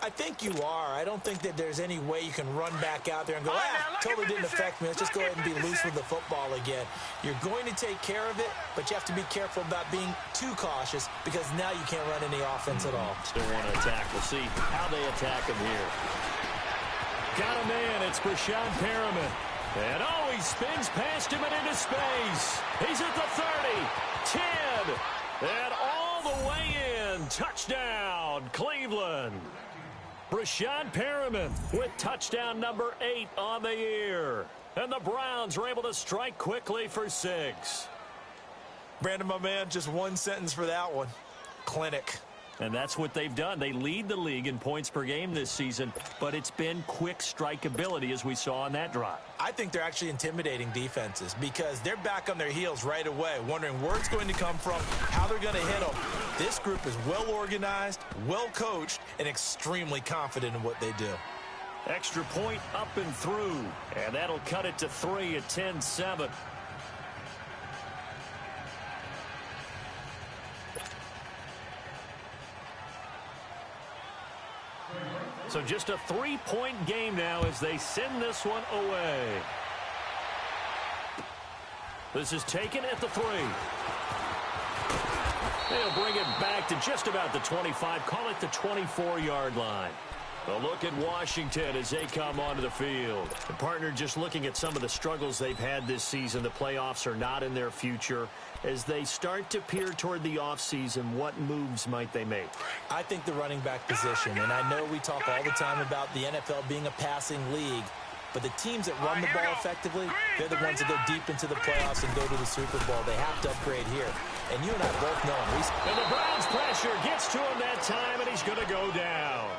I think you are. I don't think that there's any way you can run back out there and go, totally didn't affect me. Let's just go ahead and be loose with the football again. You're going to take care of it, but you have to be careful about being too cautious because now you can't run any offense at all. Still want to attack. We'll see how they attack him here. Got a man. It's Brashad Perriman. And he spins past him and into space. He's at the 30, 10, and all the way in. Touchdown, Cleveland. Brashad Perriman with touchdown number 8 on the year. And the Browns are able to strike quickly for 6. Brandon, my man, just one sentence for that one. Clinic. And that's what they've done. They lead the league in points per game this season, but it's been quick strikeability as we saw on that drive. I think they're actually intimidating defenses because they're back on their heels right away, wondering where it's going to come from, how they're going to hit them. This group is well organized, well coached, and extremely confident in what they do. Extra point up and through, and that'll cut it to 3 at 10-7. So just a 3-point game now as they send this one away. This is taken at the 3. They'll bring it back to just about the 25. Call it the 24-yard line. A look at Washington as they come onto the field. The partner just looking at some of the struggles they've had this season. The playoffs are not in their future. As they start to peer toward the offseason, what moves might they make? I think the running back position, and I know we talk all the time about the NFL being a passing league, but the teams that run the ball effectively, they're the ones that go deep into the playoffs and go to the Super Bowl. They have to upgrade here. And you and I both know him. And the Browns pressure gets to him that time, and he's going to go down.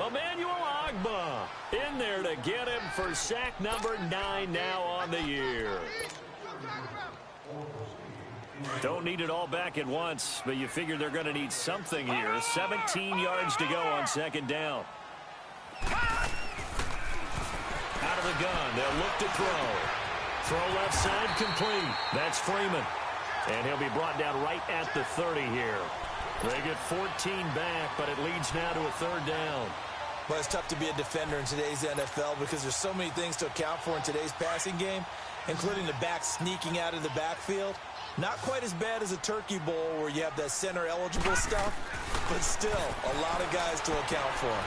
Emmanuel Ogbah in there to get him for sack number 9 now on the year. Don't need it all back at once, but you figure they're going to need something here. 17 yards to go on second down. Out of the gun, they'll look to throw. Throw left side complete. That's Freeman. And he'll be brought down right at the 30 here. They get 14 back, but it leads now to a 3rd down. Well, it's tough to be a defender in today's NFL because there's so many things to account for in today's passing game, including the back sneaking out of the backfield. Not quite as bad as a turkey bowl where you have that center-eligible stuff, but still a lot of guys to account for.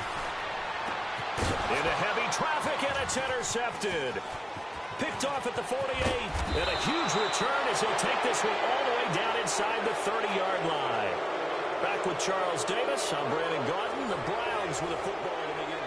Into heavy traffic, and it's intercepted. Picked off at the 48, and a huge return as he'll take this one all the way down inside the 30-yard line. Back with Charles Davis, I'm Brandon Gaudin. The Browns with a football to begin.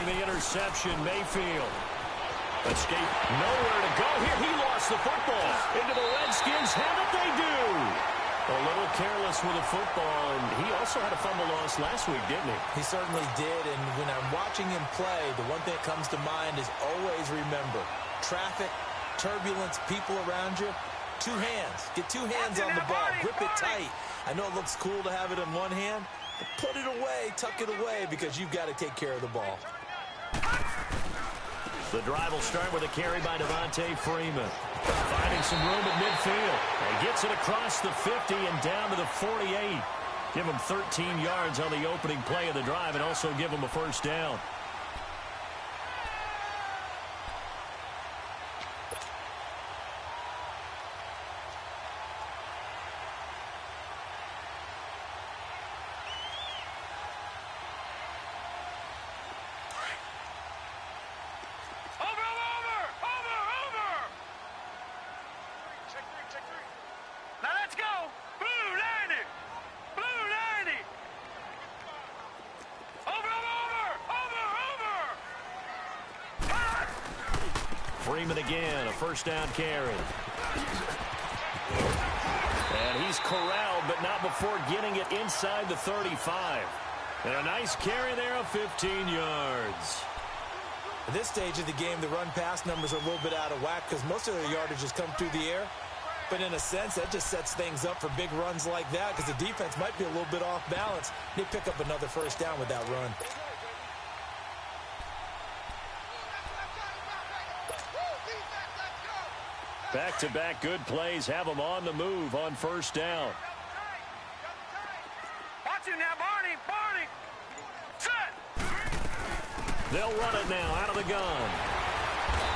Interception, Mayfield. Escape, nowhere to go here. He lost the football. Into the Redskins' hand that they do. A little careless with the football, and he also had a fumble loss last week, didn't he? He certainly did, and when I'm watching him play, the one thing that comes to mind is always remember, traffic, turbulence, people around you, 2 hands. Get 2 hands on the ball. Grip it tight. I know it looks cool to have it in one hand, but put it away, tuck it away, because you've got to take care of the ball. The drive will start with a carry by Devontae Freeman. Finding some room at midfield. And gets it across the 50 and down to the 48. Give him 13 yards on the opening play of the drive and also give him a 1st down. Freeman again, a 1st down carry. And he's corralled, but not before getting it inside the 35. And a nice carry there of 15 yards. At this stage of the game, the run-pass numbers are a little bit out of whack because most of their yardage has come through the air. But in a sense, that just sets things up for big runs like that because the defense might be a little bit off balance. They pick up another first down with that run. Back-to-back good plays have them on the move on first down. Watch it now, Barney. Barney. Set. They'll run it now out of the gun.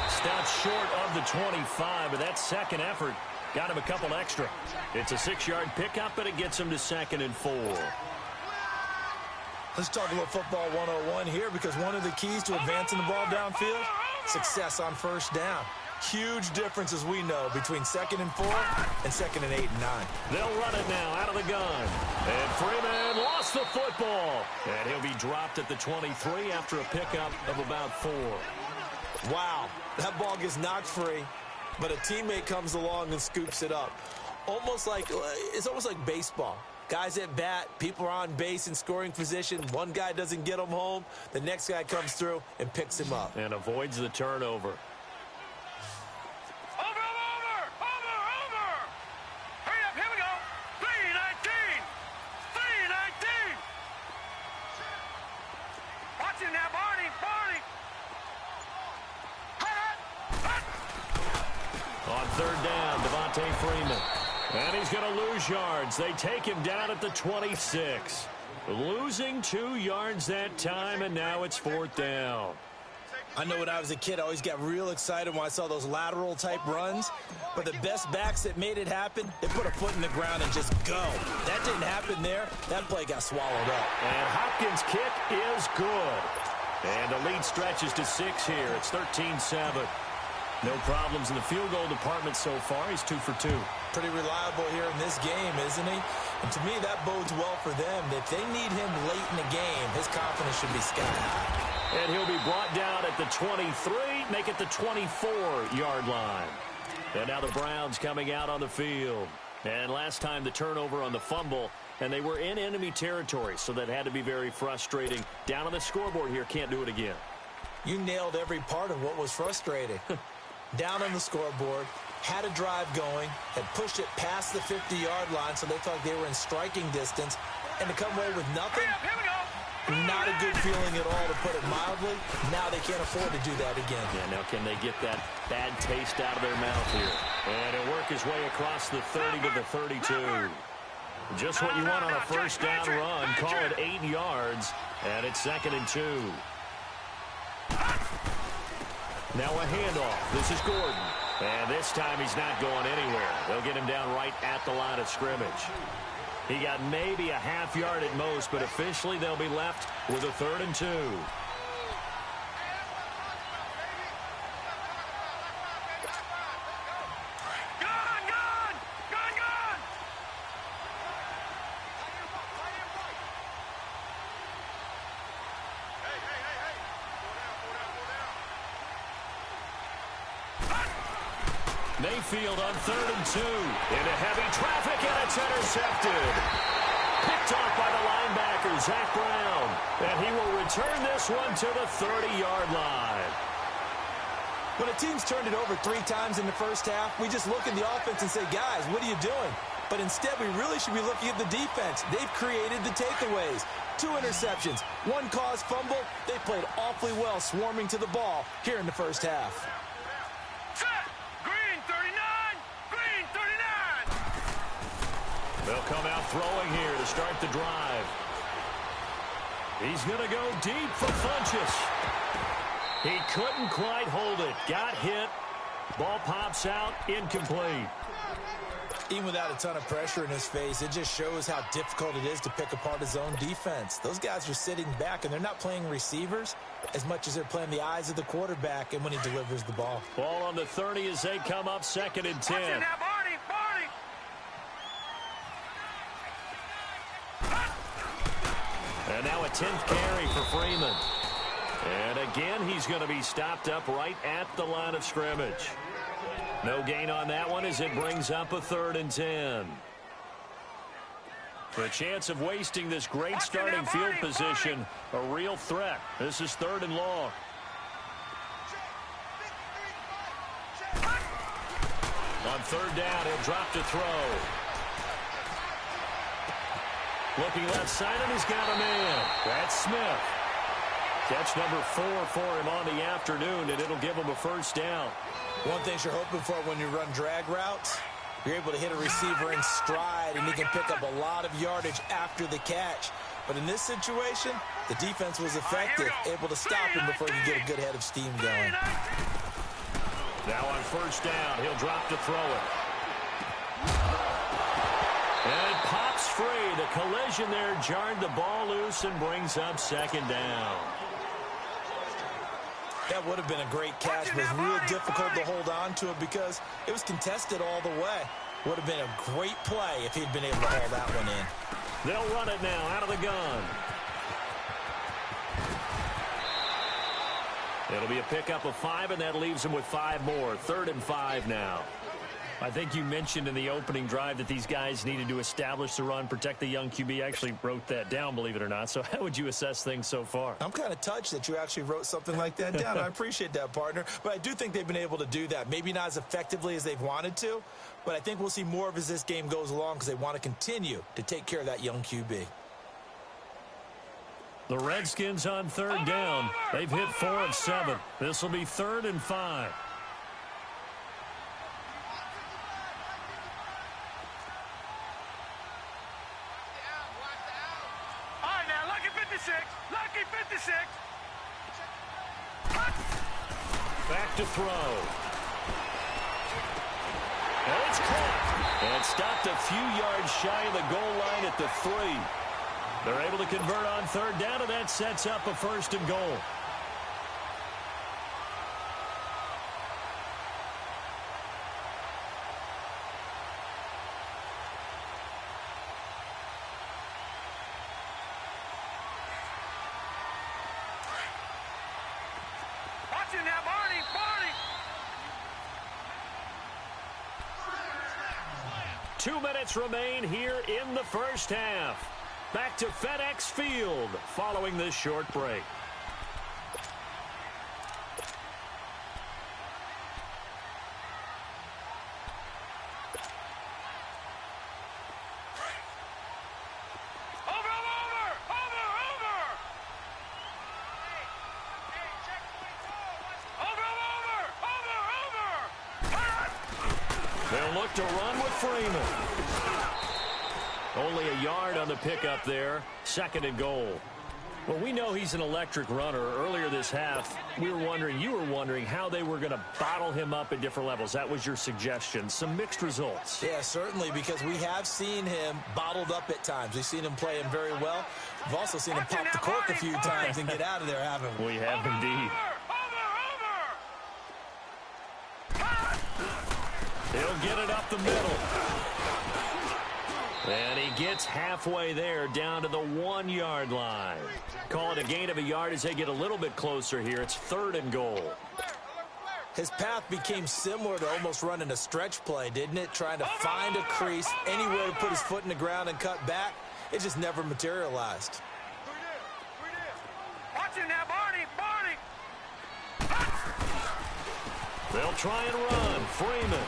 Stopped short of the 25, but that second effort got him a couple extra. It's a 6-yard pickup, but it gets him to 2nd and 4. Let's talk a little football 101 here because one of the keys to advancing the ball downfield, success on first down. Huge difference, as we know, between 2nd and 4 and 2nd and 8 and 9. They'll run it now out of the gun. And Freeman lost the football. And he'll be dropped at the 23 after a pickup of about 4. Wow, that ball gets knocked free, but a teammate comes along and scoops it up. It's almost like baseball. Guys at bat, people are on base in scoring position. One guy doesn't get him home. The next guy comes through and picks him up. And avoids the turnover. Freeman. And he's going to lose yards. They take him down at the 26. Losing 2 yards that time, and now it's 4th down. I know when I was a kid, I always got real excited when I saw those lateral-type runs. But the best backs that made it happen, they put a foot in the ground and just go. That didn't happen there. That play got swallowed up. And Hopkins' kick is good. And the lead stretches to 6 here. It's 13-7. No problems in the field goal department so far. He's 2 for 2. Pretty reliable here in this game, isn't he? And to me, that bodes well for them. If they need him late in the game, his confidence should be sky high. And he'll be brought down at the 23, make it the 24-yard line. And now the Browns coming out on the field. And last time the turnover on the fumble, and they were in enemy territory, so that had to be very frustrating. Down on the scoreboard here, can't do it again. You nailed every part of what was frustrating. Down on the scoreboard, had a drive going, had pushed it past the 50-yard line, so they thought they were in striking distance, and to come away with nothing, not a good feeling at all, to put it mildly. Now they can't afford to do that again. Yeah, now can they get that bad taste out of their mouth here? And he'll work his way across the 30 to the 32. Just what you want on a first down run. Call it 8 yards, and it's 2nd and 2. Now a handoff. This is Gordon. And this time he's not going anywhere. They'll get him down right at the line of scrimmage. He got maybe a half yard at most, but officially they'll be left with a 3rd and 2. Mayfield on 3rd and 2. Into heavy traffic, and it's intercepted. Picked off by the linebacker, Zach Brown. And he will return this one to the 30-yard line. When a team's turned it over 3 times in the first half, we just look at the offense and say, guys, what are you doing? But instead, we really should be looking at the defense. They've created the takeaways. 2 interceptions, 1 caused fumble. They played awfully well swarming to the ball here in the first half. They'll come out throwing here to start the drive. He's going to go deep for Funchess. He couldn't quite hold it. Got hit. Ball pops out. Incomplete. Even without a ton of pressure in his face, it just shows how difficult it is to pick apart his own defense. Those guys are sitting back, and they're not playing receivers as much as they're playing the eyes of the quarterback and when he delivers the ball. Ball on the 30 as they come up 2nd and 10. And now a 10th carry for Freeman. And again, he's going to be stopped up right at the line of scrimmage. No gain on that one as it brings up a 3rd and 10. The chance of wasting this great starting field position, a real threat. This is 3rd and long. On third down, he'll drop to throw. Looking left side, and he's got a man. That's Smith. Catch number 4 for him on the afternoon, and it'll give him a first down. One thing you're hoping for when you run drag routes, you're able to hit a receiver in stride, and he can pick up a lot of yardage after the catch. But in this situation, the defense was effective, able to stop him before he could get a good head of steam going. Now on first down, he'll drop to throw it. And it pops free. The collision there jarred the ball loose and brings up second down. That would have been a great catch, but it's real difficult to hold on to it because it was contested all the way. Would have been a great play if he'd been able to haul that one in. They'll run it now out of the gun. It'll be a pickup of 5, and that leaves him with 5 more. 3rd and 5 now. I think you mentioned in the opening drive that these guys needed to establish the run, protect the young QB. I actually wrote that down, believe it or not. So how would you assess things so far? I'm kind of touched that you actually wrote something like that down. I appreciate that, partner. But I do think they've been able to do that. Maybe not as effectively as they've wanted to, but I think we'll see more of as this game goes along because they want to continue to take care of that young QB. The Redskins on third down. They've hit 4 of 7. This will be 3rd and 5. Lucky 56. Back to throw. And it's caught. And stopped a few yards shy of the goal line at the 3. They're able to convert on third down, and that sets up a 1st and goal. Now, Barney. 2 minutes remain here in the first half. Back to FedEx Field following this short break. They'll look to run with Freeman. Only a yard on the pickup there. 2nd and goal. Well, we know he's an electric runner. Earlier this half, you were wondering how they were going to bottle him up at different levels. That was your suggestion. Some mixed results. Yeah, certainly, because we have seen him bottled up at times. We've seen him play him very well. We've also seen him pop the cork a few times and get out of there, haven't we? We have indeed. He'll get it up the middle. And he gets halfway there, down to the 1-yard line. Call it a gain of a yard as they get a little bit closer here. It's 3rd and goal. His path became similar to almost running a stretch play, didn't it? Trying to find a crease, anywhere to put his foot in the ground and cut back. It just never materialized. Watch him now, Barney. They'll try and run. Freeman.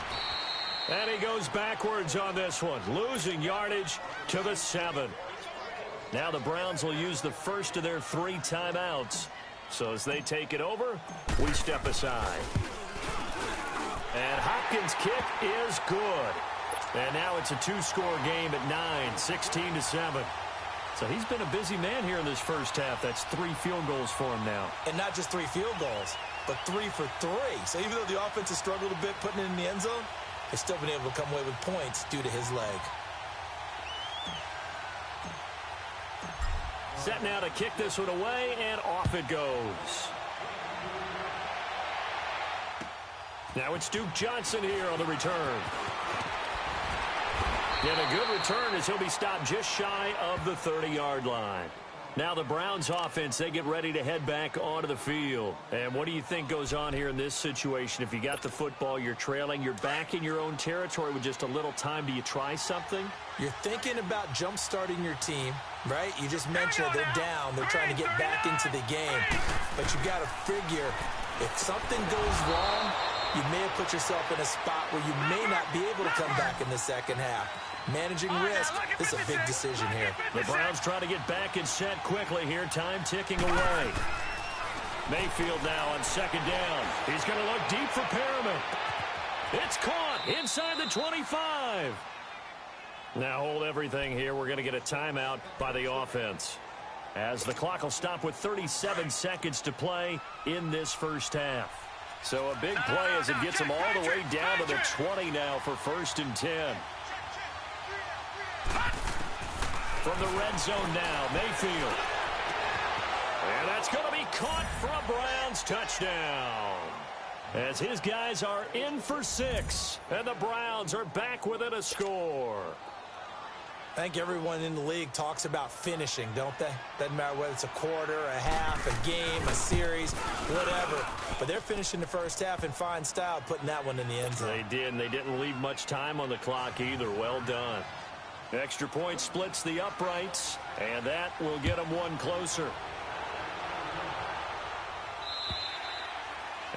And he goes backwards on this one, losing yardage to the 7. Now the Browns will use the first of their 3 timeouts. So as they take it over, we step aside. And Hopkins' kick is good. And now it's a 2-score game at 9, 16-7. So he's been a busy man here in this first half. That's 3 field goals for him now. And not just 3 field goals, but 3 for 3. So even though the offense has struggled a bit putting it in the end zone, they've still been able to come away with points due to his leg. Set now to kick this one away, and off it goes. Now it's Duke Johnson here on the return. And a good return as he'll be stopped just shy of the 30-yard line. Now the Browns offense, they get ready to head back onto the field. And what do you think goes on here in this situation? If you got the football, you're trailing, you're back in your own territory with just a little time. Do you try something? You're thinking about jump-starting your team, right? You just mentioned they're down. They're trying to get back into the game. But you got to figure if something goes wrong, you may have put yourself in a spot where you may not be able to come back in the second half. Managing risk, this is a big decision here. The Browns try to get back and set quickly here. Time ticking away. Mayfield now on second down. He's going to look deep for Perriman. It's caught inside the 25. Now hold everything here. We're going to get a timeout by the offense, as the clock will stop with 37 seconds to play in this first half. So a big play as it gets them all the way down to the 20 now for 1st and 10. From the red zone now, Mayfield. And that's going to be caught for a Browns touchdown, as his guys are in for 6, and the Browns are back within a score. I think everyone in the league talks about finishing, don't they? Doesn't matter whether it's a quarter, a half, a game, a series, whatever. But they're finishing the first half in fine style, putting that one in the end zone. They did, and they didn't leave much time on the clock either. Well done. Extra point splits the uprights, and that will get them one closer.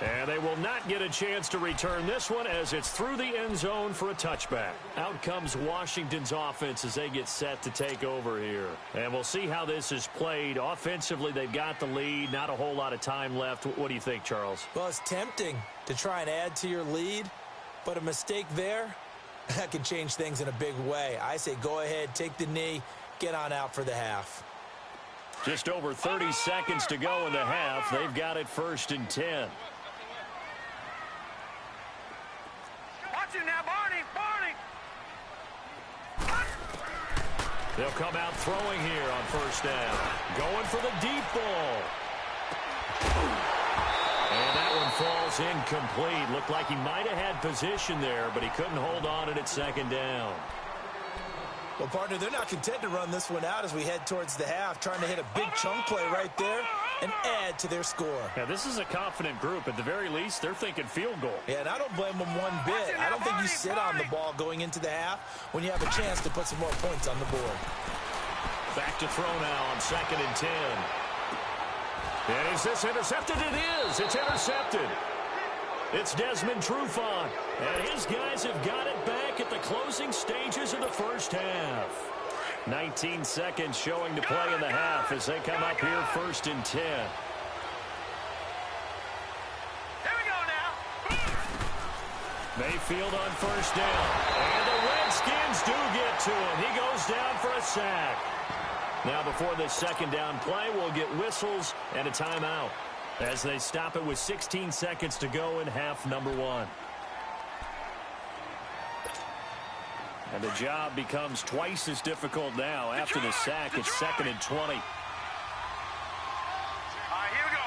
And they will not get a chance to return this one, as it's through the end zone for a touchback. Out comes Washington's offense as they get set to take over here. And we'll see how this is played. Offensively, they've got the lead. Not a whole lot of time left. What do you think, Charles? Well, it's tempting to try and add to your lead, but a mistake there, that can change things in a big way. I say go ahead, take the knee, get on out for the half. Just over 30 seconds to go in the half. They've got it 1st and 10. Now, Barney. They'll come out throwing here on 1st down. Going for the deep ball. And that one falls incomplete. Looked like he might have had position there, but he couldn't hold on at 2nd down. Well, partner, they're not content to run this one out as we head towards the half, trying to hit a big chunk play right there and add to their score. Yeah, this is a confident group. At the very least, they're thinking field goal. Yeah, and I don't blame them one bit. I don't think you sit on the ball going into the half when you have a chance to put some more points on the board. Back to throw now on 2nd and 10. And is this intercepted? It is. It's intercepted. It's Desmond Trufant, and his guys have got it back at the closing stages of the first half. 19 seconds showing to play in the half as they come up here 1st and 10. Here we go now. Mayfield on 1st down, and the Redskins do get to him. He goes down for a sack. Now before this 2nd down play, we'll get whistles and a timeout, as they stop it with 16 seconds to go in half number 1. And the job becomes twice as difficult now after the sack. It's 2nd and 20. All right, here we go.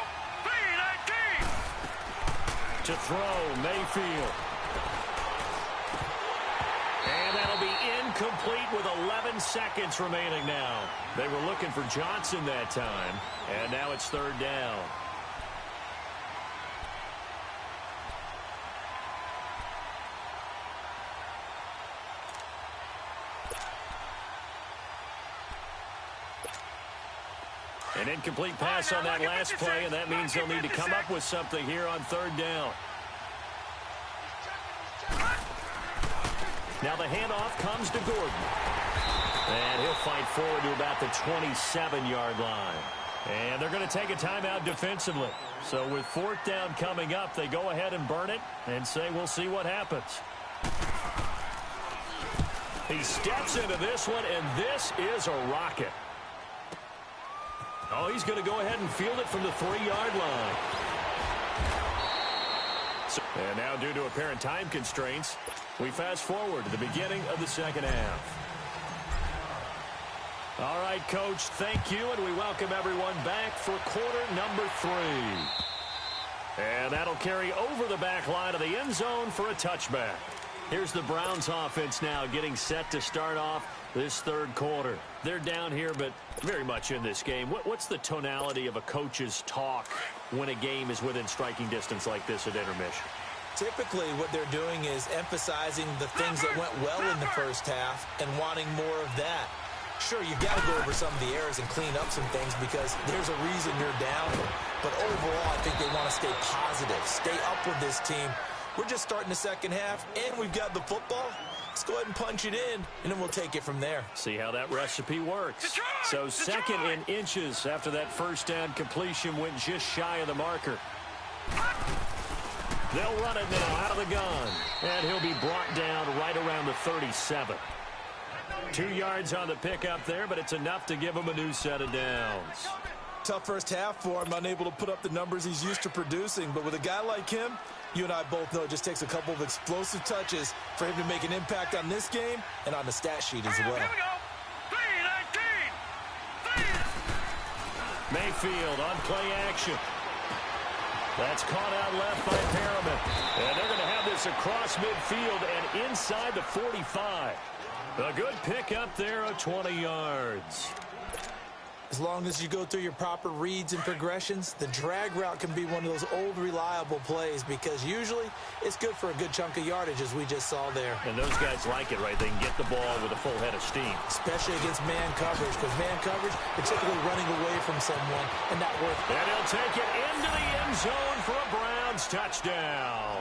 3-19. To throw, Mayfield. And that'll be incomplete with 11 seconds remaining now. They were looking for Johnson that time, and now it's 3rd down. An incomplete pass on that last play, and that means they'll need to come up with something here on 3rd down. Now the handoff comes to Gordon. And he'll fight forward to about the 27-yard line. And they're going to take a timeout defensively. So with 4th down coming up, they go ahead and burn it and say we'll see what happens. He steps into this one, and this is a rocket. Oh, he's going to go ahead and field it from the 3-yard line. And now, due to apparent time constraints, we fast forward to the beginning of the 2nd half. All right, Coach, thank you, and we welcome everyone back for quarter number 3. And that'll carry over the back line of the end zone for a touchback. Here's the Browns offense now getting set to start off this 3rd quarter. They're down here, but very much in this game. What's the tonality of a coach's talk when a game is within striking distance like this at intermission? Typically, what they're doing is emphasizing the things that went well in the first half and wanting more of that. Sure, you've got to go over some of the errors and clean up some things because there's a reason you're down. But overall, I think they want to stay positive, stay up with this team, We're just starting the second half, and we've got the football. Let's go ahead and punch it in, and then we'll take it from there. See how that recipe works. So second in inches after that first down completion went just shy of the marker. They'll run it now out of the gun. And he'll be brought down right around the 37. 2 yards on the pickup there, but it's enough to give him a new set of downs. Tough first half for him, unable to put up the numbers he's used to producing. But with a guy like him, you and I both know it just takes a couple of explosive touches for him to make an impact on this game and on the stat sheet as well. Here we go. 3-19. Mayfield on play action. That's caught out left by Perriman. And they're going to have this across midfield and inside the 45. A good pickup there of 20 yards. As long as you go through your proper reads and progressions, the drag route can be one of those old reliable plays because usually it's good for a good chunk of yardage as we just saw there. And those guys like it, right? They can get the ball with a full head of steam. Especially against man coverage because man coverage, they're typically running away from someone and not working. And he'll take it into the end zone for a Browns touchdown.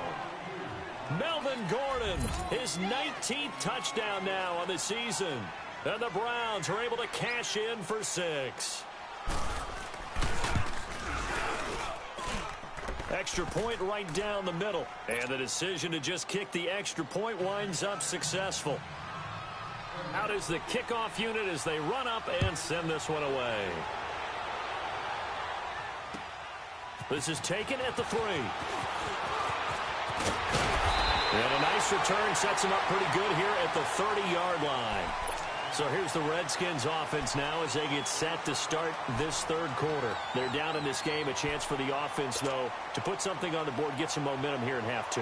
Melvin Gordon, his 19th touchdown now on the season. And the Browns are able to cash in for 6. Extra point right down the middle. And the decision to just kick the extra point winds up successful. Out is the kickoff unit as they run up and send this one away. This is taken at the 3. And a nice return sets him up pretty good here at the 30-yard line. So here's the Redskins offense now as they get set to start this third quarter. They're down in this game. A chance for the offense, though, to put something on the board, get some momentum here in half 2.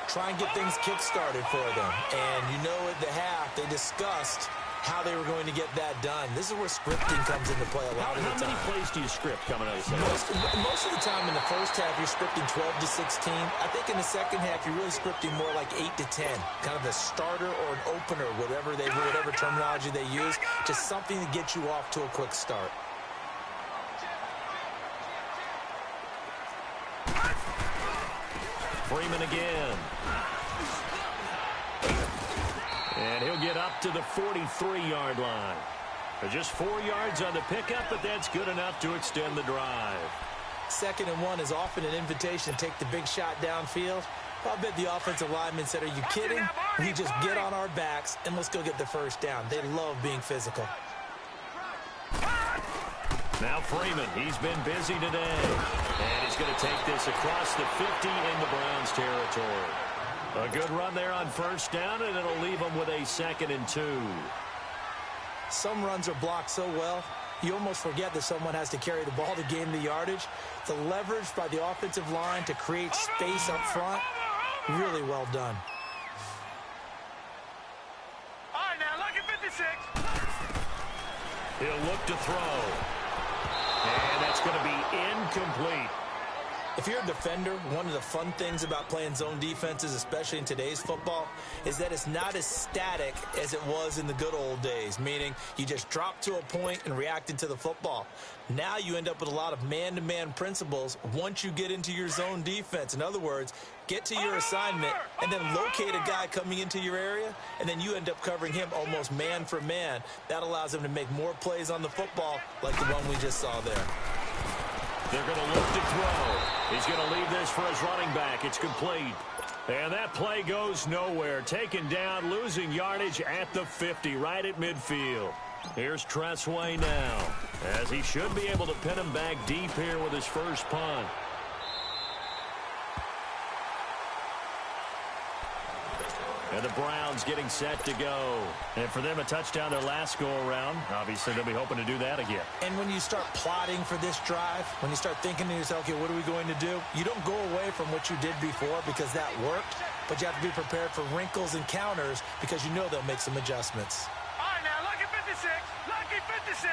Try and get things kick-started for them. And you know at the half, they discussed how they were going to get that done. This is where scripting comes into play a lot of the time. How many plays do you script coming out of the Most of the time in the first half, you're scripting 12 to 16. I think in the second half, you're really scripting more like 8 to 10. Kind of a starter or an opener, whatever terminology they use. Just something to get you off to a quick start. Freeman again. And he'll get up to the 43-yard line. Just 4 yards on the pickup, but that's good enough to extend the drive. 2nd and 1 is often an invitation to take the big shot downfield. I bet the offensive lineman said, are you kidding? We just get on our backs and let's go get the first down. They love being physical. Now Freeman, he's been busy today. And he's going to take this across the 50 in the Browns territory. A good run there on first down, and it'll leave them with a 2nd and 2. Some runs are blocked so well, you almost forget that someone has to carry the ball to gain the yardage. The leverage by the offensive line to create space up front, really well done. All right, now, lucky 56. He'll look to throw. And that's going to be incomplete. If you're a defender, one of the fun things about playing zone defenses, especially in today's football, is that it's not as static as it was in the good old days, meaning you just drop to a point and reacted to the football. Now you end up with a lot of man-to-man principles once you get into your zone defense. In other words, get to your assignment and then locate a guy coming into your area, and then you end up covering him almost man for man. That allows him to make more plays on the football like the one we just saw there. They're going to look to throw. He's going to leave this for his running back. It's complete. And that play goes nowhere. Taken down, losing yardage at the 50, right at midfield. Here's Tressway now, as he should be able to pin him back deep here with his first punt. And the Browns getting set to go. And for them, a touchdown their last go-around. Obviously, they'll be hoping to do that again. And when you start plotting for this drive, when you start thinking to yourself, okay, what are we going to do? You don't go away from what you did before because that worked, but you have to be prepared for wrinkles and counters because you know they'll make some adjustments. All right, now, lucky 56. Lucky 56.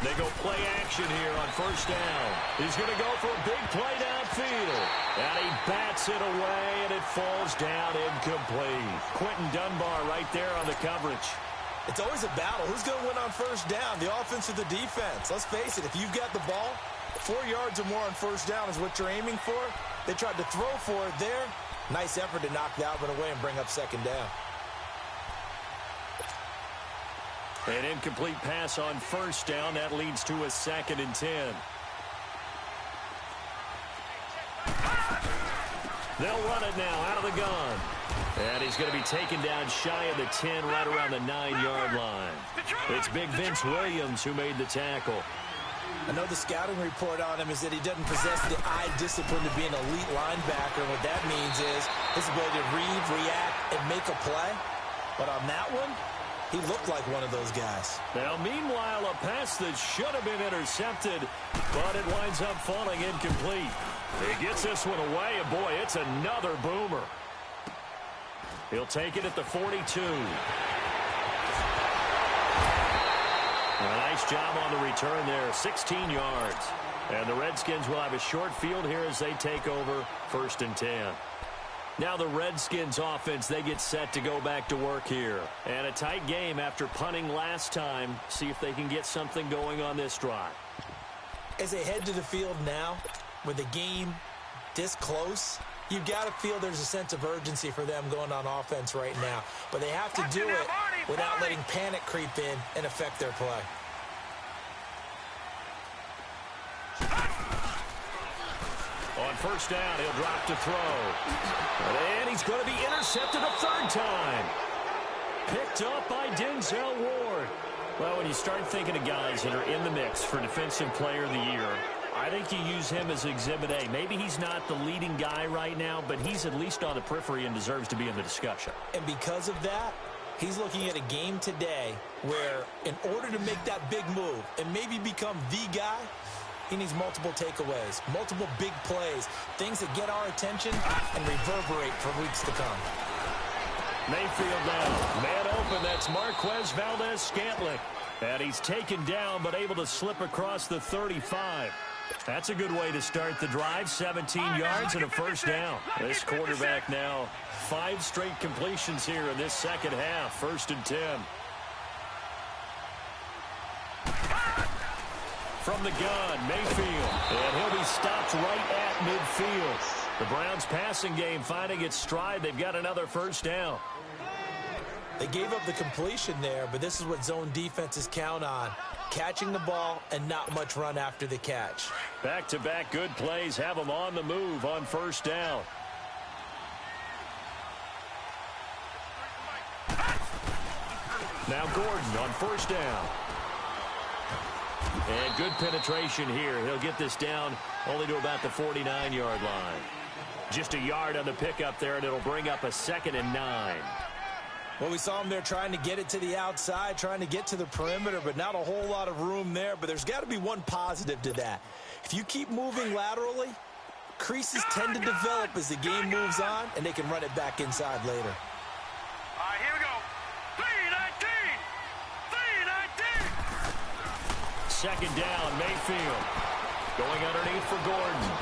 They go play action here on first down. He's going to go for a big play downfield. And he bats it away, and it falls down incomplete. Quentin Dunbar right there on the coverage. It's always a battle. Who's going to win on first down, the offense or the defense? Let's face it, if you've got the ball, 4 yards or more on first down is what you're aiming for. They tried to throw for it there. Nice effort to knock that one away and bring up second down. An incomplete pass on first down. That leads to a 2nd and 10. They'll run it now out of the gun. And he's going to be taken down shy of the 10, right around the 9-yard line. It's Big Vince Williams who made the tackle. I know the scouting report on him is that he doesn't possess the eye discipline to be an elite linebacker. What that means is his ability to read, react, and make a play. But on that one, he looked like one of those guys. Now, meanwhile, a pass that should have been intercepted, but it winds up falling incomplete. He gets this one away, and boy, it's another boomer. He'll take it at the 42. A nice job on the return there, 16 yards. And the Redskins will have a short field here as they take over 1st and 10. Now the Redskins offense, they get set to go back to work here. And a tight game after punting last time. See if they can get something going on this drive. As they head to the field now, with the game this close, you've got to feel there's a sense of urgency for them going on offense right now. But they have to do it without letting panic creep in and affect their play. On first down, he'll drop to throw. And he's going to be intercepted a 3rd time. Picked up by Denzel Ward. Well, when you start thinking of guys that are in the mix for Defensive Player of the Year, I think you use him as Exhibit A. Maybe he's not the leading guy right now, but he's at least on the periphery and deserves to be in the discussion. And because of that, he's looking at a game today where in order to make that big move and maybe become the guy, he needs multiple takeaways, multiple big plays, things that get our attention and reverberate for weeks to come. Mayfield now. Man open, that's Marquez Valdez-Scantling. And he's taken down but able to slip across the 35. That's a good way to start the drive. 17 yards and a 1st down. This quarterback now 5 straight completions here in this second half. 1st and 10. From the gun, Mayfield. And he'll be stopped right at midfield. The Browns passing game finding its stride. They've got another 1st down. They gave up the completion there, but this is what zone defenses count on. Catching the ball and not much run after the catch. Back-to-back good plays have them on the move on 1st down. Now Gordon on 1st down. And good penetration here. He'll get this down only to about the 49-yard line. Just a yard on the pickup there, and it'll bring up a 2nd and 9. Well, we saw him there trying to get it to the outside, trying to get to the perimeter, but not a whole lot of room there. But there's got to be one positive to that. If you keep moving laterally, creases tend to develop as the game moves on, and they can run it back inside later. All right, here we go. 3-19. 3-19. 2nd down, Mayfield. Going underneath for Gordon.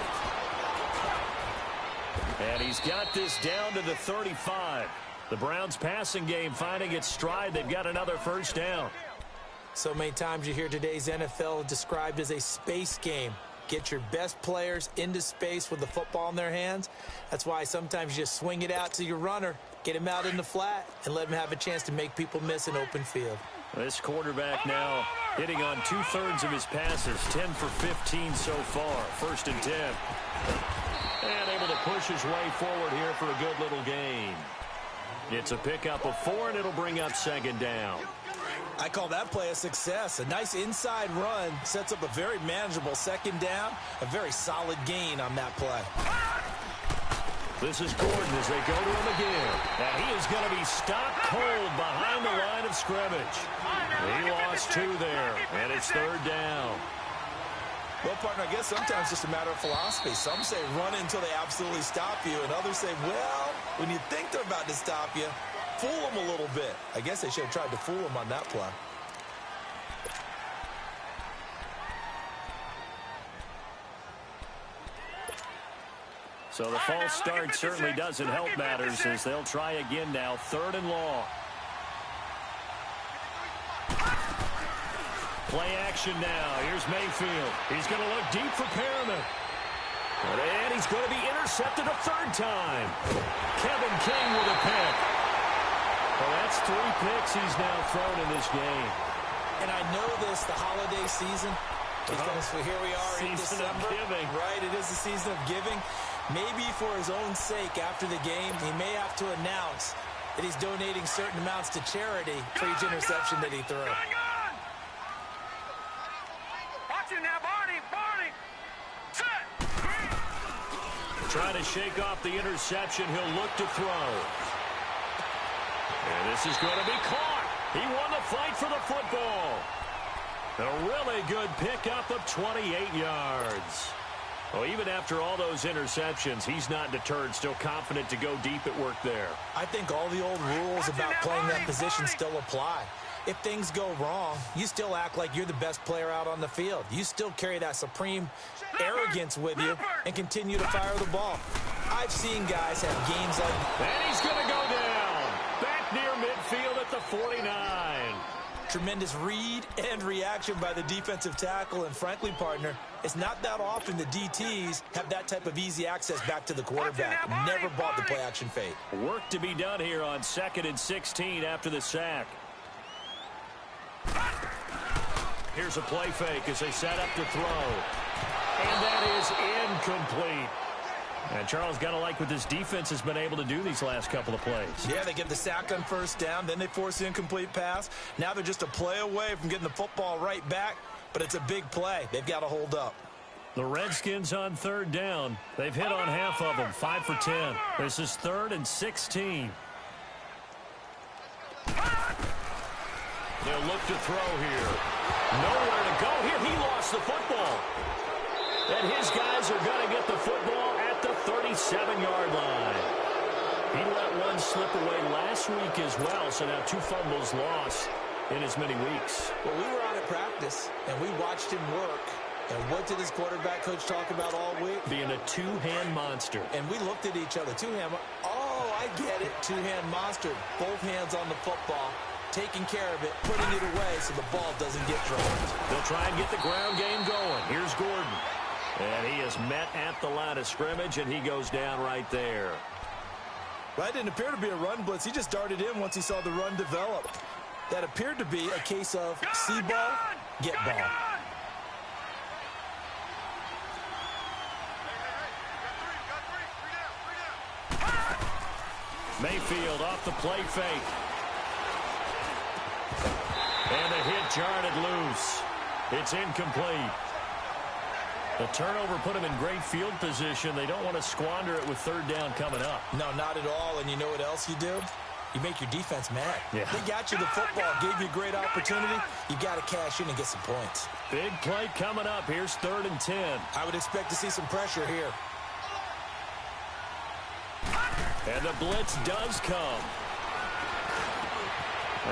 And he's got this down to the 35. The Browns passing game finding its stride. They've got another 1st down. So many times you hear today's NFL described as a space game. Get your best players into space with the football in their hands. That's why sometimes you just swing it out to your runner, get him out in the flat, and let him have a chance to make people miss an open field. This quarterback now hitting on 2/3 of his passes, 10 for 15 so far. 1st and 10. And able to push his way forward here for a good little gain. It's a pickup of 4, and it'll bring up 2nd down. I call that play a success. A nice inside run sets up a very manageable 2nd down, a very solid gain on that play. This is Gordon as they go to him again. And he is going to be stopped cold behind the line of scrimmage. He lost 2 there, and it's 3rd down. Well, partner, I guess sometimes it's just a matter of philosophy. Some say run until they absolutely stop you, and others say, well, when you think they're about to stop you, fool them a little bit. I guess they should have tried to fool them on that play. So the false start certainly doesn't help matters as they'll try again now. 3rd and long. Play action now. Here's Mayfield. He's going to look deep for Perriman. And he's going to be intercepted a third time. Kevin King with a pick. Well, that's 3 picks he's now thrown in this game. And I know this, the holiday season, because here we are in December. Giving. Right, it is the season of giving. Maybe for his own sake after the game, he may have to announce that he's donating certain amounts to charity for each interception that he threw. Watch it now, Barney. Set. Trying to shake off the interception. He'll look to throw. And this is going to be caught. He won the fight for the football. A really good pickup of 28 yards. Well, even after all those interceptions, he's not deterred, still confident to go deep at work there. I think all the old rules about playing that position still apply. If things go wrong, you still act like you're the best player out on the field. You still carry that supreme arrogance with you and continue to fire the ball. I've seen guys have games like... And he's going to go down. Back near midfield at the 49. Tremendous read and reaction by the defensive tackle. And frankly, partner, it's not that often the DTs have that type of easy access back to the quarterback. Never bought the play-action fake. Work to be done here on 2nd and 16 after the sack. Here's a play fake as they set up to throw. And that is incomplete. And Charles, got to like what this defense has been able to do these last couple of plays. Yeah, they get the sack on first down, then they force the incomplete pass. Now they're just a play away from getting the football right back, but it's a big play. They've got to hold up. The Redskins on 3rd down. They've hit on half of them, 5 for 10. This is 3rd and 16. They'll look to throw here. Nowhere to go here. He lost the football. And his guys are going to get the football at the 37-yard line. He let one slip away last week as well, so now 2 fumbles lost in as many weeks. Well, we were out at practice, and we watched him work. And what did his quarterback coach talk about all week? Being a 2-hand monster. And we looked at each other. 2-hand. Oh, I get it. 2-hand monster. Both hands on the football, taking care of it, putting it away so the ball doesn't get dropped. They'll try and get the ground game going. Here's Gordon. And he is met at the line of scrimmage, and he goes down right there. Well, it didn't appear to be a run blitz. He just darted in once he saw the run develop. That appeared to be a case of see ball, get ball. Mayfield off the play fake. And the hit jarred loose. It's incomplete. The turnover put them in great field position. They don't want to squander it with 3rd down coming up. No, not at all. And you know what else you do? You make your defense mad. Yeah. They got you the football, gave you a great opportunity. You got to cash in and get some points. Big play coming up. Here's 3rd and 10. I would expect to see some pressure here. And the blitz does come.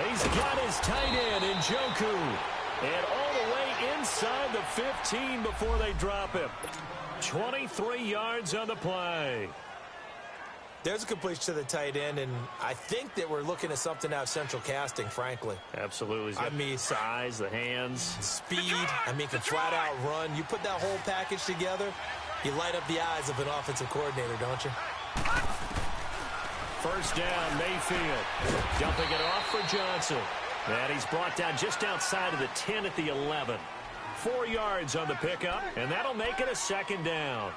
He's got his tight end in Njoku. And all the way inside the 15 before they drop him. 23 yards on the play. There's a completion to the tight end, and I think that we're looking at something out of central casting, frankly. Absolutely. I mean, size, the hands. Speed, I mean, can flat out run. You put that whole package together, you light up the eyes of an offensive coordinator, don't you? First down, Mayfield. Dumping it off for Johnson. And he's brought down just outside of the 10 at the 11. 4 yards on the pickup, and that'll make it a 2nd down.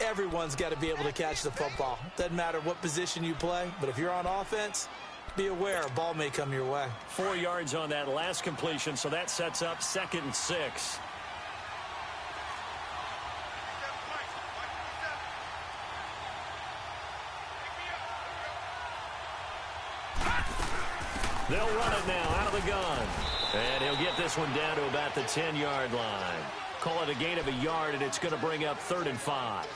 Everyone's got to be able to catch the football. Doesn't matter what position you play, but if you're on offense, be aware a ball may come your way. 4 yards on that last completion, so that sets up 2nd and 6. They'll run it now out of the gun. And he'll get this one down to about the 10-yard line. Call it a gain of a yard, and it's going to bring up 3rd and 5.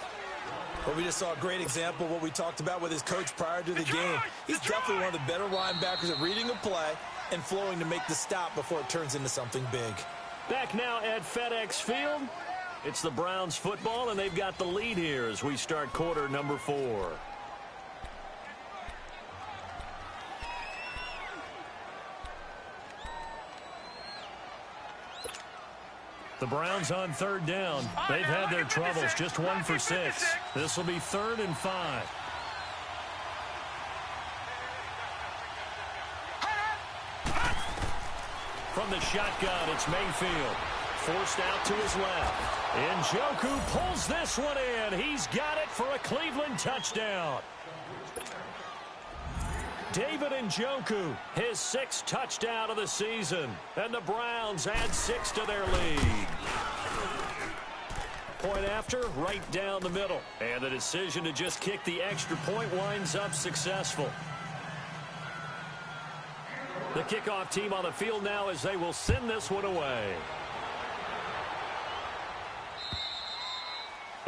Well, we just saw a great example of what we talked about with his coach prior to the game. He's definitely one of the better linebackers at reading a play and flowing to make the stop before it turns into something big. Back now at FedEx Field. It's the Browns football, and they've got the lead here as we start quarter number 4. The Browns on third down. They've had their troubles, just 1 for 6. This will be 3rd and 5. From the shotgun, it's Mayfield. Forced out to his left. Njoku pulls this one in. He's got it for a Cleveland touchdown. David Njoku, his 6th touchdown of the season. And the Browns add 6 to their lead. Point after, right down the middle. And the decision to just kick the extra point winds up successful. The kickoff team on the field now as they will send this one away.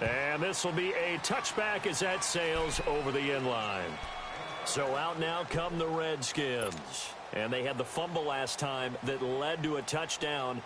And this will be a touchback as that sails over the end line. So out now come the Redskins. And they had the fumble last time that led to a touchdown.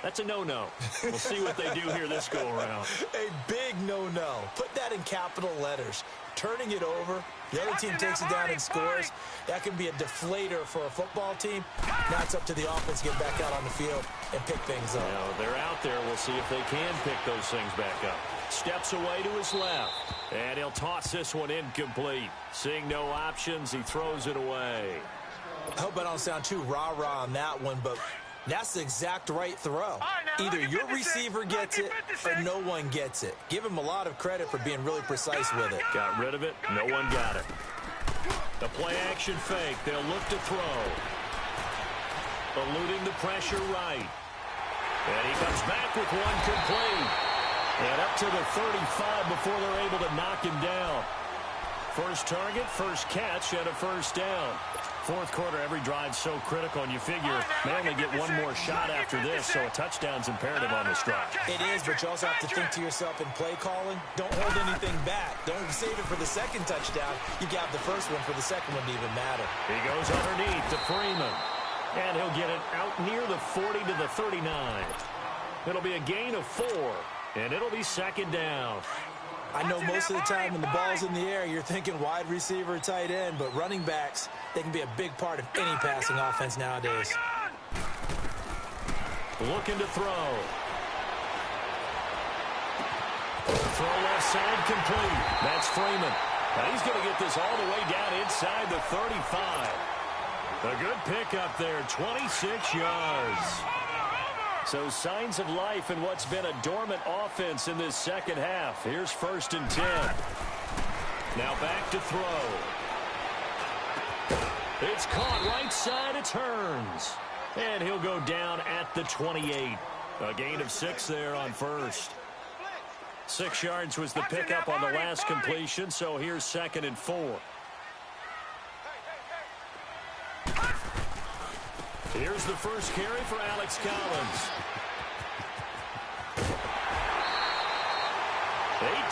That's a no-no. We'll see what they do here this go-around. A big no-no. Put that in capital letters. Turning it over, the other team takes it down and scores. That can be a deflator for a football team. Now it's up to the offense to get back out on the field and pick things up. Now, they're out there. We'll see if they can pick those things back up. Steps away to his left. And he'll toss this one incomplete. Seeing no options, he throws it away. I hope I don't sound too rah-rah on that one, but that's the exact right throw. Either your receiver gets it or no one gets it. Give him a lot of credit for being really precise with it. Got rid of it. No one got it. The play-action fake. They'll look to throw. Eluding the pressure right. And he comes back with one complete. And up to the 35 before they're able to knock him down. First target, first catch, and a first down. Fourth quarter, every drive's so critical, and you figure they only get one more shot after this, so a touchdown's imperative on this drive. It is, but you also have to think to yourself in play calling, don't hold anything back. Don't save it for the second touchdown. You got the first one for the second one to even matter. He goes underneath to Freeman, and he'll get it out near the 40 to the 39. It'll be a gain of 4, and it'll be second down. I know most of the time when the ball's in the air, you're thinking wide receiver, tight end, but running backs, they can be a big part of any passing offense nowadays. Looking to throw. Throw left side complete. That's Freeman. Now he's going to get this all the way down inside the 35. A good pickup there, 26 yards. So signs of life in what's been a dormant offense in this second half. Here's 1st and 10. Now back to throw. It's caught right side. It turns. And he'll go down at the 28. A gain of 6 there on first. 6 yards was the pickup on the last completion, so here's 2nd and 4. Here's the first carry for Alex Collins.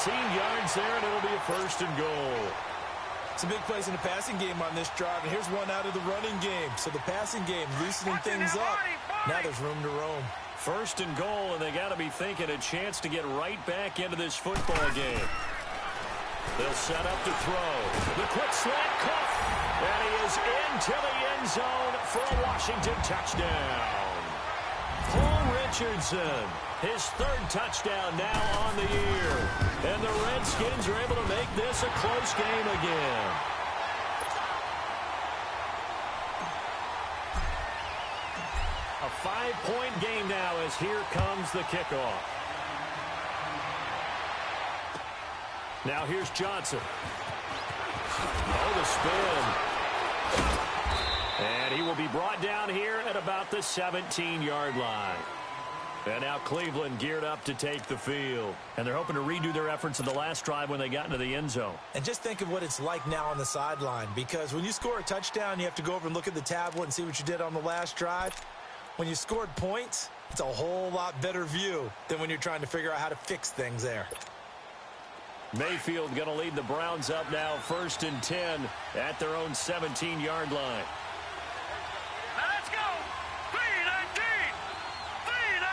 18 yards there, and it'll be a 1st and goal. Some big plays in the passing game on this drive, and here's one out of the running game. So the passing game loosening things up. Now there's room to roam. 1st and goal, and they got to be thinking a chance to get right back into this football game. They'll set up to throw. The quick slant cut. And he is into the end zone for a Washington touchdown. Paul Richardson, his 3rd touchdown now on the year. And the Redskins are able to make this a close game again. A 5-point game now as here comes the kickoff. Now here's Johnson. Oh, the spin. And he will be brought down here at about the 17-yard line. And now Cleveland geared up to take the field. And they're hoping to redo their efforts in the last drive when they got into the end zone. And just think of what it's like now on the sideline. Because when you score a touchdown, you have to go over and look at the tablet and see what you did on the last drive. When you scored points, it's a whole lot better view than when you're trying to figure out how to fix things there. Mayfield going to lead the Browns up now, 1st and 10 at their own 17-yard line. Now let's go. 3-19. 3-19.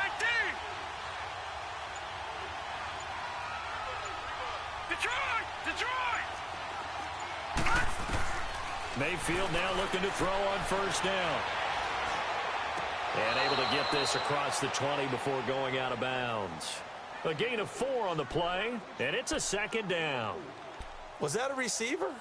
Detroit. Mayfield now looking to throw on 1st down. And able to get this across the 20 before going out of bounds. A gain of 4 on the play, and it's a second down. Was that a receiver?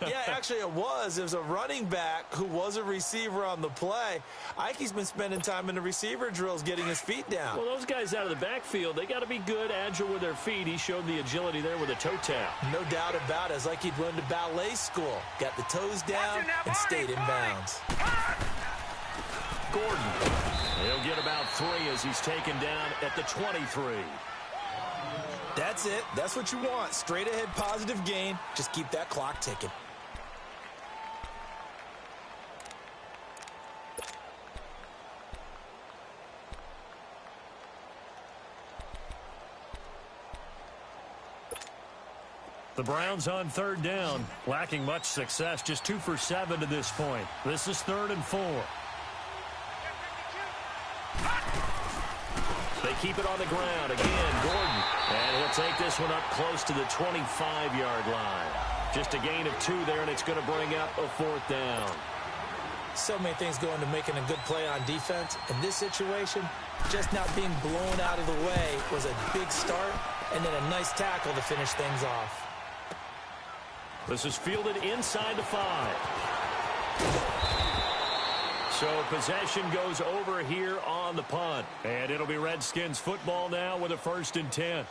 Yeah, actually it was. It was a running back who was a receiver on the play. Ike's been spending time in the receiver drills getting his feet down. Well, those guys out of the backfield, they got to be good, agile with their feet. He showed the agility there with a toe tap. No doubt about it. It's like he'd run to ballet school. Got the toes down and stayed in bounds. Gordon. He'll get about 3 as he's taken down at the 23. That's it. That's what you want. Straight ahead positive gain. Just keep that clock ticking. The Browns on 3rd down. Lacking much success. Just 2 for 7 to this point. This is 3rd and 4. They keep it on the ground. Again, Gordon. And he'll take this one up close to the 25-yard line. Just a gain of 2 there, and it's going to bring up a 4th down. So many things go into making a good play on defense. In this situation, just not being blown out of the way was a big start, and then a nice tackle to finish things off. This is fielded inside the 5. So possession goes over here on the punt. And it'll be Redskins football now with a 1st and 10.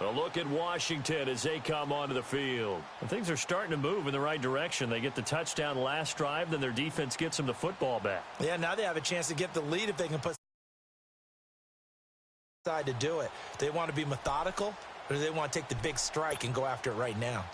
A look at Washington as they come onto the field. And things are starting to move in the right direction. They get the touchdown last drive, then their defense gets them the football back. Yeah, now they have a chance to get the lead if they can put aside to do it. Do they want to be methodical, or do they want to take the big strike and go after it right now?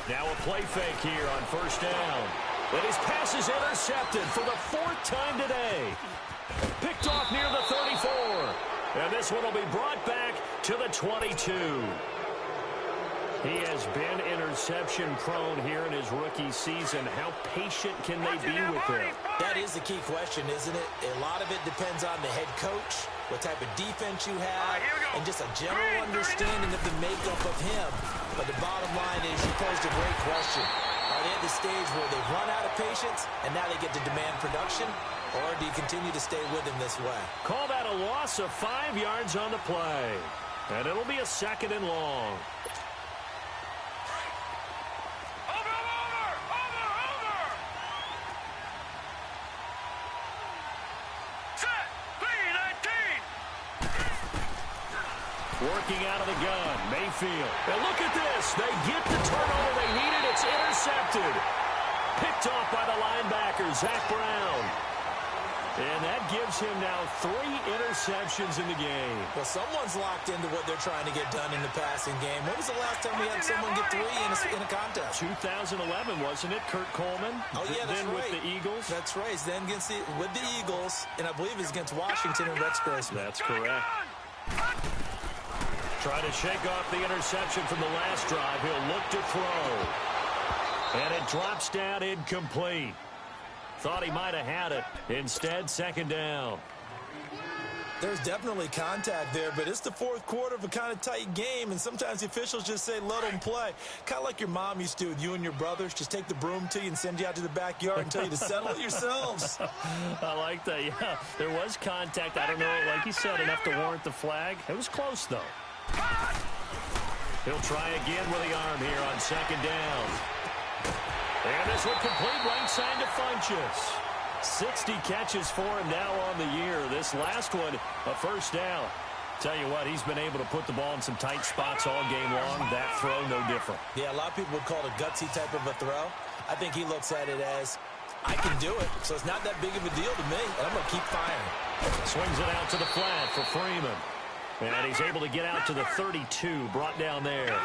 Now a play fake here on 1st down. And his pass is intercepted for the 4th time today. Picked off near the 34. And this one will be brought back to the 22. He has been interception prone here in his rookie season. How patient can they be with him? That is the key question, isn't it? A lot of it depends on the head coach, what type of defense you have, and just a general understanding of the makeup of him. But the bottom line is, you posed a great question. Are they at the stage where they've run out of patience and now they get to demand production? Or do you continue to stay with him this way? Call that a loss of 5 yards on the play. And it'll be a 2nd and long. Working out of the gun, Mayfield. And look at this. They get the turnover they needed. It's intercepted. Picked off by the linebacker, Zach Brown. And that gives him now 3 interceptions in the game. Well, someone's locked into what they're trying to get done in the passing game. When was the last time we had someone get 3 in a contest? 2011, wasn't it? Kurt Coleman. Oh, yeah, that's then right. with the Eagles. That's right. Then with the Eagles, and I believe it's against Washington and Rex Grossman. That's correct. Try to shake off the interception from the last drive. He'll look to throw. And it drops down incomplete. Thought he might have had it. Instead, 2nd down. There's definitely contact there, but it's the 4th quarter of a kind of tight game, and sometimes the officials just say, let them play. Kind of like your mom used to with you and your brothers. Just take the broom to you and send you out to the backyard and tell you to settle it yourselves. I like that, yeah. There was contact. I don't know, like you said, enough to warrant the flag. It was close, though. He'll try again with the arm here on 2nd down. And this one complete right side to Funchess. 60 catches for him now on the year. This last one, a 1st down. Tell you what, he's been able to put the ball in some tight spots all game long. That throw, no different. Yeah, a lot of people would call it a gutsy type of a throw. I think he looks at it as, I can do it, so it's not that big of a deal to me, and I'm going to keep firing. Swings it out to the flat for Freeman. And he's able to get out to the 32, brought down there.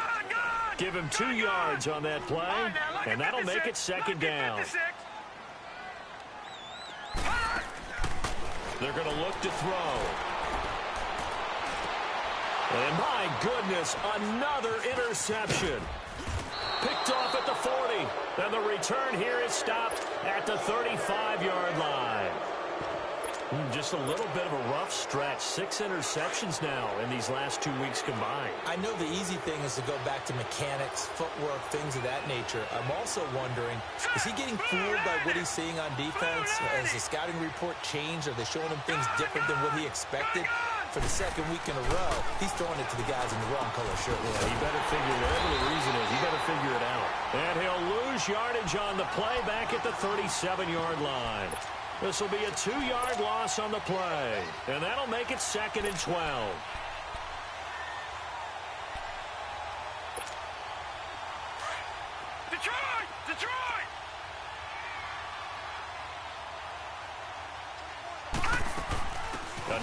Give him 2 yards on that play, and that'll make it 2nd down. They're going to look to throw. And my goodness, another interception. Picked off at the 40. And the return here is stopped at the 35-yard line. Just a little bit of a rough stretch. 6 interceptions now in these last 2 weeks combined. I know the easy thing is to go back to mechanics, footwork, things of that nature. I'm also wondering, is he getting fooled by what he's seeing on defense? Has the scouting report changed? Are they showing him things different than what he expected? For the second week in a row, he's throwing it to the guys in the wrong color shirt. Yeah, he better figure, whatever the reason is, he better figure it out. And he'll lose yardage on the play back at the 37-yard line. This will be a 2-yard loss on the play. And that'll make it 2nd and 12. Detroit! Detroit!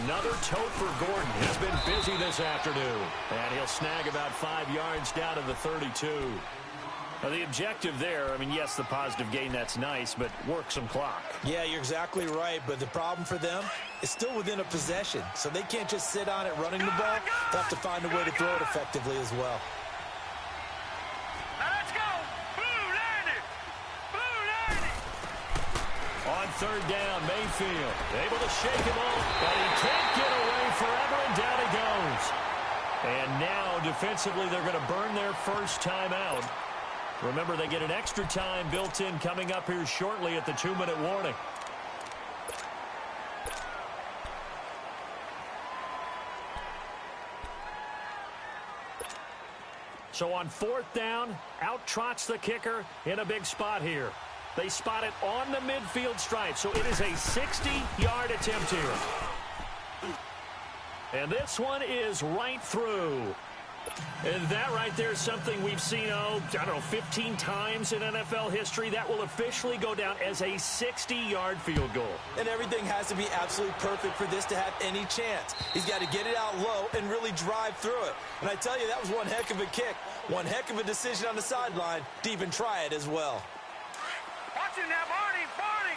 Another tote for Gordon. He's been busy this afternoon. And he'll snag about 5 yards down to the 32. Now, the objective there, I mean, yes, the positive gain, that's nice, but work some clock. Yeah, you're exactly right, but the problem for them is still within a possession, so they can't just sit on it running the ball. They'll have to find a way to throw it effectively as well. Now let's go! Blue landed! Blue landed! On 3rd down, Mayfield able to shake him off, but he can't get away forever, and down he goes. And now, defensively, they're going to burn their first timeout. Remember, they get an extra time built in coming up here shortly at the 2-minute warning. So on 4th down, out trots the kicker in a big spot here. They spot it on the midfield stripe, so it is a 60-yard attempt here. And this one is right through. And that right there is something we've seen, I don't know, 15 times in NFL history. That will officially go down as a 60-yard field goal. And everything has to be absolutely perfect for this to have any chance. He's got to get it out low and really drive through it. And I tell you, that was one heck of a kick. One heck of a decision on the sideline to even try it as well. Watch him now, Barney! Barney!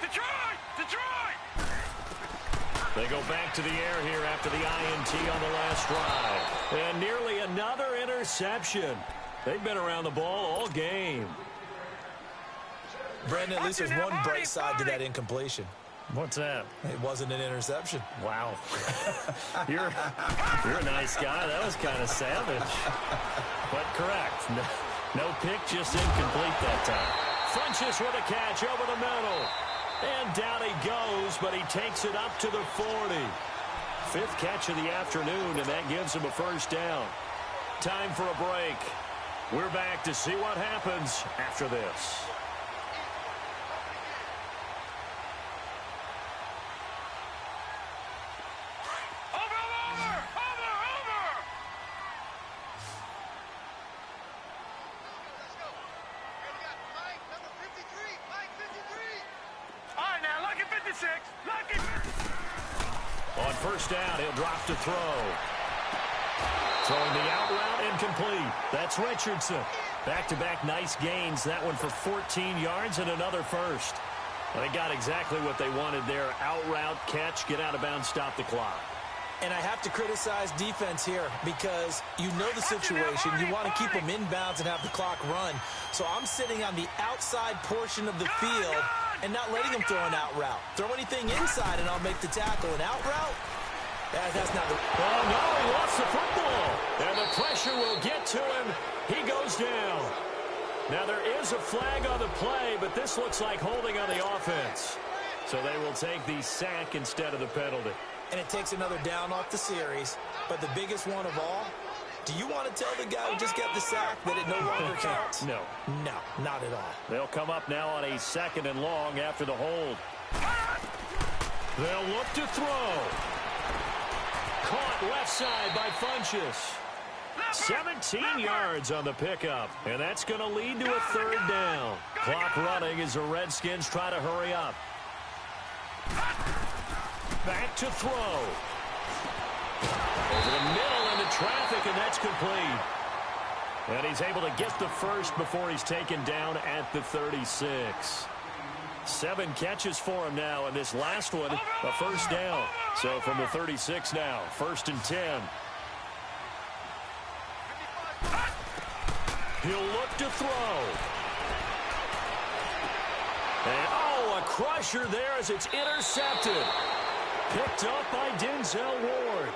Detroit! Detroit! They go back to the air here after the INT on the last drive. And nearly another interception. They've been around the ball all game. Brandon, at least there's one bright side to that incompletion. What's that? It wasn't an interception. Wow. You're a nice guy. That was kind of savage. But correct. No pick, just incomplete that time. Funches with a catch over the middle. And down he goes, but he takes it up to the 40. 5th catch of the afternoon, and that gives him a first down. Time for a break. We're back to see what happens after this. On 1st down, he'll drop to throw. Throwing the out route incomplete. That's Richardson. Back-to-back nice gains. That one for 14 yards and another first. They got exactly what they wanted there. Out route, catch, get out of bounds, stop the clock. And I have to criticize defense here because you know the situation. You want to keep them inbounds and have the clock run. So I'm sitting on the outside portion of the field and not letting them throw an out route. Throw anything inside and I'll make the tackle. An out route? That's not the... Oh, no, he lost the football. And the pressure will get to him. He goes down. Now, there is a flag on the play, but this looks like holding on the offense. So they will take the sack instead of the penalty. And it takes another down off the series. But the biggest one of all, do you want to tell the guy who just got the sack that it no longer counts? No. No, not at all. They'll come up now on a 2nd and long after the hold. They'll look to throw. Caught left side by Funches. 17 yards on the pickup, and that's going to lead to a 3rd down. Clock running as the Redskins try to hurry up. Back to throw. Over the middle into traffic, and that's complete. And he's able to get the first before he's taken down at the 36. 7 catches for him now, and this last one, a first down. So from the 36 now, 1st and 10. He'll look to throw. And, oh, a crusher there as it's intercepted. Picked up by Denzel Ward.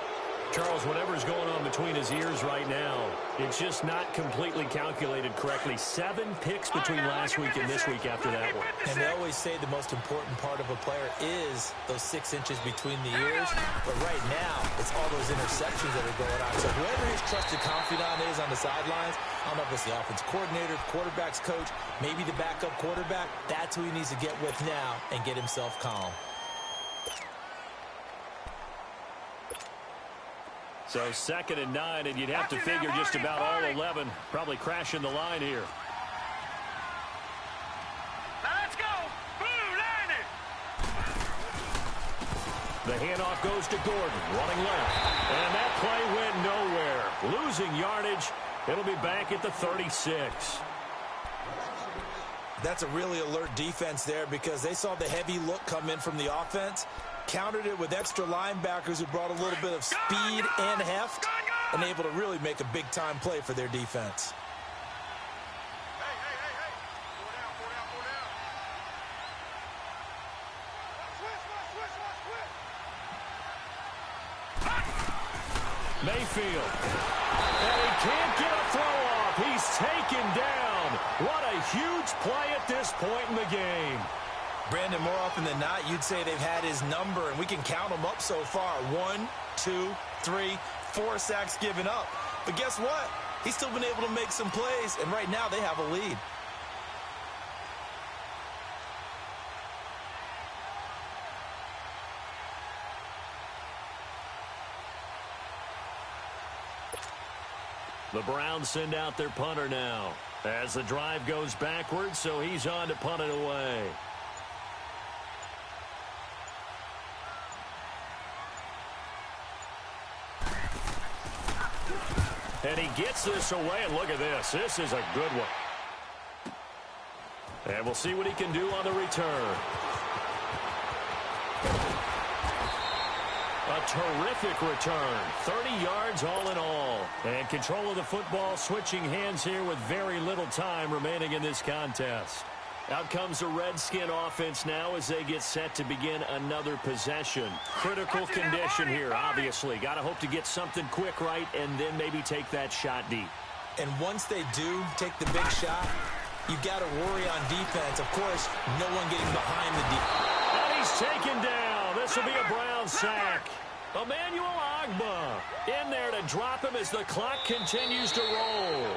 Charles, whatever's going on between his ears right now, it's just not completely calculated correctly. 7 picks between last week and this week after that one. And they always say the most important part of a player is those 6 inches between the ears. But right now, it's all those interceptions that are going on. So whoever his trusted confidant is on the sidelines, I don't know if it's the offense coordinator, quarterback's coach, maybe the backup quarterback, that's who he needs to get with now and get himself calm. So 2nd and 9, and you'd have to figure just about all 11 probably crashing the line here. Let's go. Blue landed. The handoff goes to Gordon, running left. And that play went nowhere. Losing yardage. It'll be back at the 36. That's a really alert defense there because they saw the heavy look come in from the offense, countered it with extra linebackers who brought a little bit of speed and heft, and able to really make a big-time play for their defense. Mayfield. And he can't get a throw off. He's taken down. What a huge play at this point in the game. Brandon, more often than not, you'd say they've had his number, and we can count them up so far. 1, 2, 3, 4 sacks given up. But guess what? He's still been able to make some plays, and right now they have a lead. The Browns send out their punter now as the drive goes backwards, so he's on to punt it away. And he gets this away, and look at this. This is a good one. And we'll see what he can do on the return. A terrific return. 30 yards all in all. And control of the football switching hands here with very little time remaining in this contest. Out comes the Redskin offense now as they get set to begin another possession. Critical condition here, obviously. Got to hope to get something quick right and then maybe take that shot deep. And once they do take the big shot, you've got to worry on defense. Of course, no one getting behind the defense. And he's taken down. This will be a Brown sack. Emmanuel Ogbah in there to drop him as the clock continues to roll.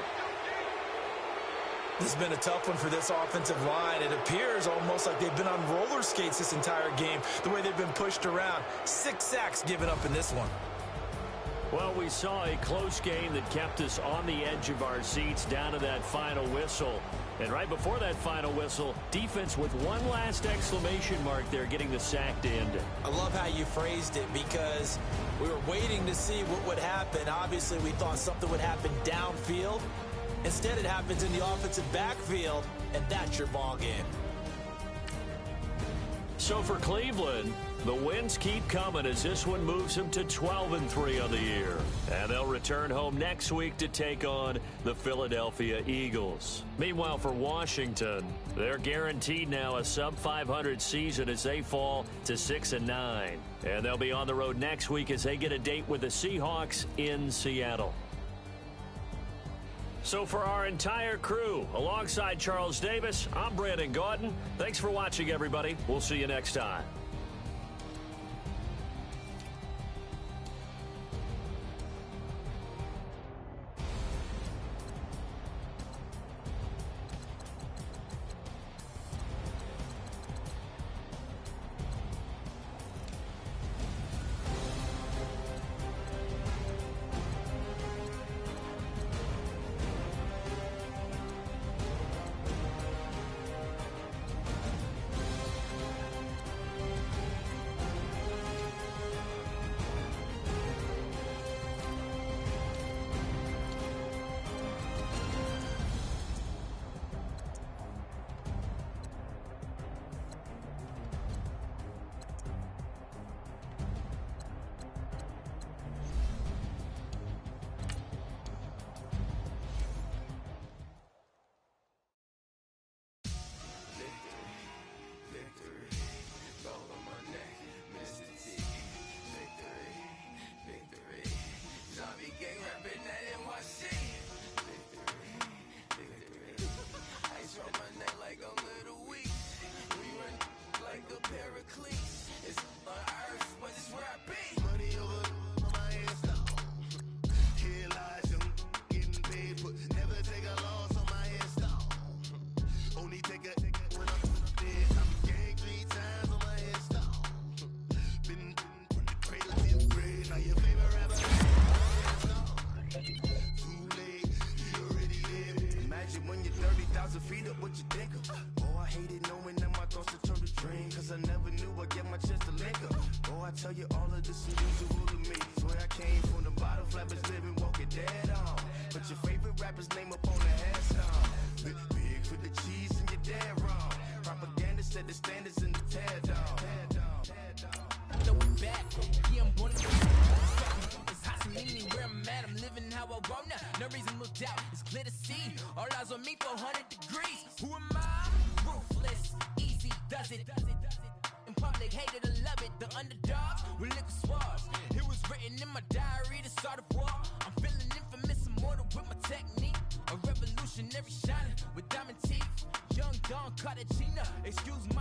This has been a tough one for this offensive line. It appears almost like they've been on roller skates this entire game, the way they've been pushed around. 6 sacks given up in this one. Well, we saw a close game that kept us on the edge of our seats down to that final whistle. And right before that final whistle, defense with one last exclamation mark there, getting the sack to end it. I love how you phrased it because we were waiting to see what would happen. Obviously, we thought something would happen downfield. Instead, it happens in the offensive backfield, and that's your ball game. So for Cleveland, the wins keep coming as this one moves them to 12-3 on the year. And they'll return home next week to take on the Philadelphia Eagles. Meanwhile, for Washington, they're guaranteed now a sub-500 season as they fall to 6-9. And they'll be on the road next week as they get a date with the Seahawks in Seattle. So for our entire crew, alongside Charles Davis, I'm Brandon Gaudin. Thanks for watching, everybody. We'll see you next time. never take a loss on my headstone. Only take a when I'm dead. I'm gang 3 times on my headstone. Been from the cradle to the grave. Now your favorite rapper. Too late, you already live. Imagine when you're 30,000 feet up, what you think of? Oh, I hated knowing that my thoughts would turn to dream. Cause I never knew I'd get my chance to link up. Oh, I tell you all of this is usual to me. Swear I came from the bottom, flappers living, walking dead on. Put your favorite rapper's name up on the headstone. Big for the cheese and you're dead wrong. Propaganda set the standards in the tear down. Throw it back, yeah, I'm born to it's hot to meet me where I'm at. I'm living how I want now. No reason to look doubt, it's clear to see. All eyes on me, 400 degrees. Who am I? Ruthless, easy, does it. In public, hated or love it. The underdogs with liquor swabs. It was written in my diary to start a war. I'm feeling infamous, immortal with my technique. A revolutionary shining with diamond teeth. Young Don Cartagena, excuse my